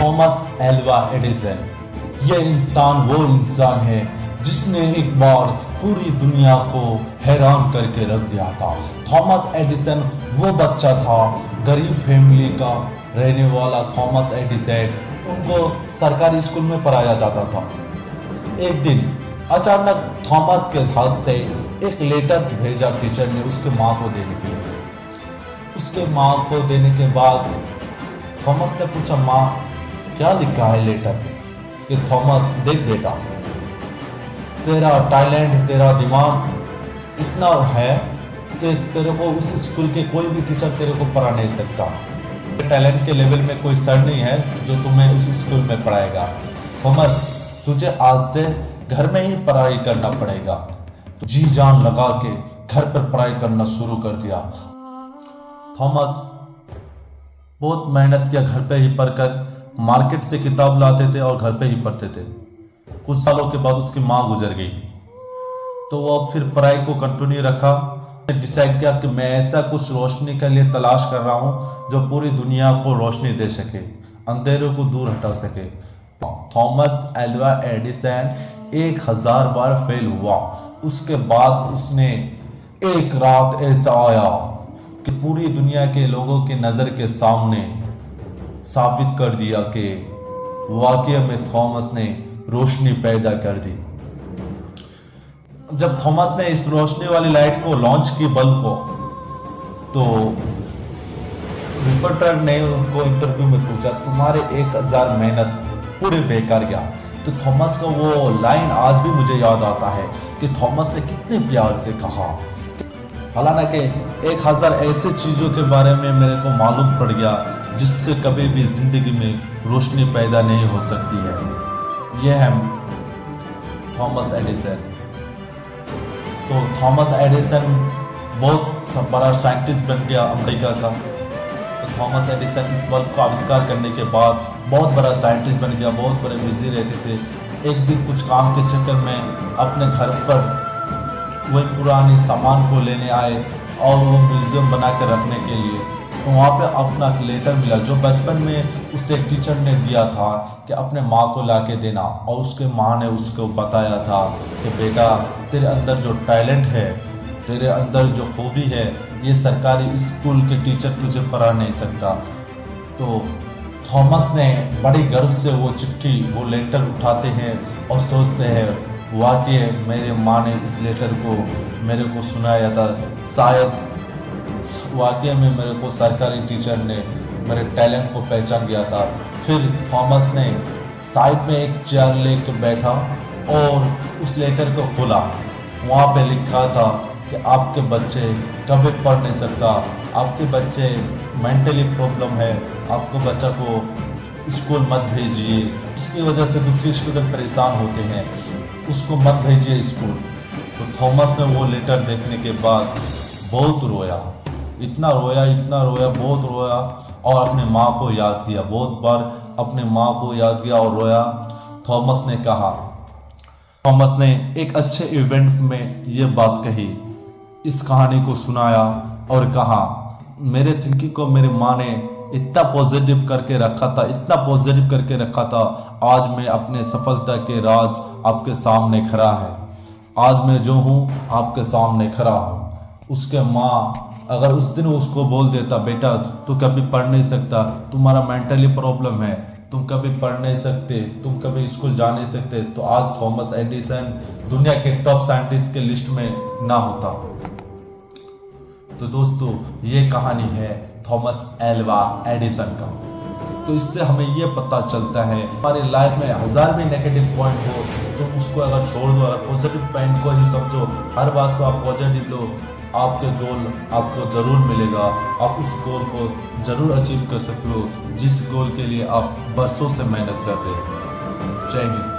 Thomas Alva Edison. यह इंसान वो इंसान है जिसने एक बार पूरी दुनिया को हैरान करके रख दिया था। थॉमस एडिसन वो बच्चा था, गरीब फैमिली का रहने वाला थॉमस एडिसन। उनको सरकारी स्कूल में पढ़ाया जाता था। एक दिन अचानक थॉमस के हाथ से एक लेटर भेजा टीचर ने उसके माँ को देने के लिए। उसके माँ को देने के बाद थॉमस ने पूछा, माँ क्या लिखा है लेटर पे? कि थॉमस देख बेटा, तेरा टैलेंट, तेरा दिमाग इतना है कि तेरे को उस स्कूल के कोई भी टीचर तेरे को पढ़ा नहीं सकता। टैलेंट के लेवल में कोई सर नहीं है जो तुम्हें उस स्कूल में पढ़ाएगा। थॉमस, तुझे आज से घर में ही पढ़ाई करना पड़ेगा। तो जी जान लगा के घर पर पढ़ाई करना शुरू कर दिया। थॉमस बहुत मेहनत किया, घर पे ही पढ़कर मार्केट से किताब लाते थे और घर पे ही पढ़ते थे। कुछ सालों के बाद उसकी माँ गुजर गई, तो वो अब फिर पढ़ाई को कंटिन्यू रखा। डिसाइड किया कि मैं ऐसा कुछ रोशनी के लिए तलाश कर रहा हूँ जो पूरी दुनिया को रोशनी दे सके, अंधेरों को दूर हटा सके। थॉमस एल्वा एडिसन 1000 बार फेल हुआ। उसके बाद उसने एक रात ऐसा आया कि पूरी दुनिया के लोगों के नज़र के सामने साबित कर दिया कि वाकई में थॉमस ने रोशनी पैदा कर दी। जब थॉमस ने इस रोशनी वाली लाइट को लॉन्च की, बल्ब को, तो रिपोर्टर ने उनको इंटरव्यू में पूछा, तुम्हारे 1000 मेहनत पूरे बेकार गया। तो थॉमस का वो लाइन आज भी मुझे याद आता है कि थॉमस ने कितने प्यार से कहा। हालांकि 1000 ऐसे चीज़ों के बारे में मेरे को मालूम पड़ गया जिससे कभी भी जिंदगी में रोशनी पैदा नहीं हो सकती है। यह है थॉमस एडिसन। तो थॉमस एडिसन बहुत बड़ा साइंटिस्ट बन गया अमेरिका का। तो थॉमस एडिसन इस बल्ब को आविष्कार करने के बाद बहुत बड़ा साइंटिस्ट बन गया, बहुत बड़े बिजी रहते थे। एक दिन कुछ काम के चक्कर में अपने घर पर वही पुराने सामान को लेने आए और वो म्यूजियम बना कर रखने के लिए। तो वहाँ पे अपना लेटर मिला जो बचपन में उसे टीचर ने दिया था कि अपने माँ को ला के देना, और उसके माँ ने उसको बताया था कि बेटा, तेरे अंदर जो टैलेंट है, तेरे अंदर जो खूबी है, ये सरकारी स्कूल के टीचर तुझे पढ़ा नहीं सकता। तो थॉमस ने बड़ी गर्व से वो चिट्ठी, वो लेटर उठाते हैं और सोचते हैं, वाकई मेरे माँ ने इस लेटर को मेरे को सुनाया था, शायद वाकई में मेरे को सरकारी टीचर ने मेरे टैलेंट को पहचान गया था। फिर थॉमस ने साइड में एक चेयर लेकर बैठा और उस लेटर को खोला। वहाँ पे लिखा था कि आपके बच्चे कभी पढ़ नहीं सकता, आपके बच्चे मेंटली प्रॉब्लम है, आपको बच्चा को स्कूल मत भेजिए, उसकी वजह से दूसरे स्टूडेंट परेशान होते हैं, उसको मत भेजिए स्कूल। तो थॉमस ने वो लेटर देखने के बाद बहुत रोया, इतना रोया, बहुत रोया और अपने माँ को याद किया, बहुत बार अपने माँ को याद किया और रोया। थॉमस ने कहा, थॉमस ने एक अच्छे इवेंट में ये बात कही, इस कहानी को सुनाया और कहा, मेरे थिंकिंग को मेरी माँ ने इतना पॉजिटिव करके रखा था, इतना पॉजिटिव करके रखा था, आज मैं अपने सफलता के राज आपके सामने खड़ा है। आज मैं जो हूँ आपके सामने खड़ा हूँ। उसके माँ अगर उस दिन उसको बोल देता, बेटा तू कभी पढ़ नहीं सकता, तुम्हारा मेंटली प्रॉब्लम है, तुम कभी पढ़ नहीं सकते, तुम कभी स्कूल जा नहीं सकते, तो आज थॉमस एडिसन दुनिया के टॉप साइंटिस्ट के लिस्ट में ना होता। तो दोस्तों, ये कहानी है थॉमस एल्वा एडिसन का। तो इससे हमें ये पता चलता है, हमारी लाइफ में 1000 भी नेगेटिव पॉइंट हो तो उसको अगर छोड़ दो, अगर पॉजिटिव पॉइंट को ही समझो, हर बात को आप पॉजिटिव लो, आपके गोल आपको ज़रूर मिलेगा, आप उस गोल को ज़रूर अचीव कर सकते हो जिस गोल के लिए आप बरसों से मेहनत कर रहे हो। जय हिंद।